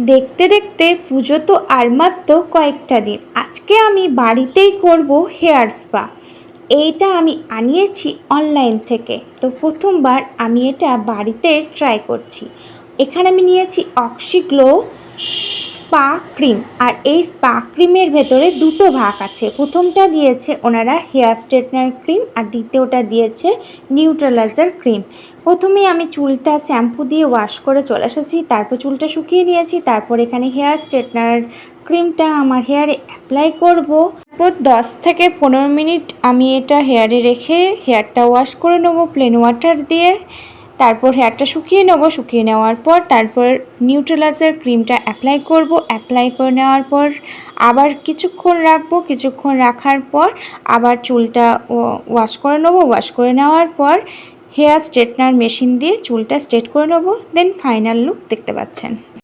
দেখতে দেখতে পুজো তো আর মাত্র কয়েকটা দিন। আজকে আমি বাড়িতেই করব হেয়ার স্পা। এইটা আমি আনিয়েছি অনলাইন থেকে। তো প্রথমবার আমি এটা বাড়িতে ট্রাই করছি। এখানে আমি নিয়েছি অক্সিগ্লো স্পা ক্রিম। আর এই স্পা ক্রিমের ভেতরে দুটো ভাগ আছে। প্রথমটা দিয়েছে ওনারা হেয়ার স্ট্রেটনার ক্রিম, আর দ্বিতীয়টা দিয়েছে নিউট্রালাইজার ক্রিম। প্রথমেই আমি চুলটা শ্যাম্পু দিয়ে ওয়াশ করে চলে এসেছি, তারপর চুলটা শুকিয়ে নিয়েছি, তারপর এখানে হেয়ার স্ট্রেটনার ক্রিমটা আমার হেয়ারে অ্যাপ্লাই করব। তারপর 10 থেকে 15 মিনিট আমি এটা হেয়ারে রেখে হেয়ারটা ওয়াশ করে নেবো প্লেন ওয়াটার দিয়ে। তারপর হেয়ারটা শুকিয়ে নেব, শুকিয়ে নেওয়ার পর তারপর নিউট্রালাইজার ক্রিমটা অ্যাপ্লাই করব। অ্যাপ্লাই করে নেওয়ার পর আবার কিছুক্ষণ রাখবো, কিছুক্ষণ রাখার পর আবার চুলটা ওয়াশ করে নেবো। ওয়াশ করে নেওয়ার পর হেয়ার স্ট্রেটনার মেশিন দিয়ে চুলটা স্ট্রেট করে নেবো। দেন ফাইনাল লুক দেখতে পাচ্ছেন।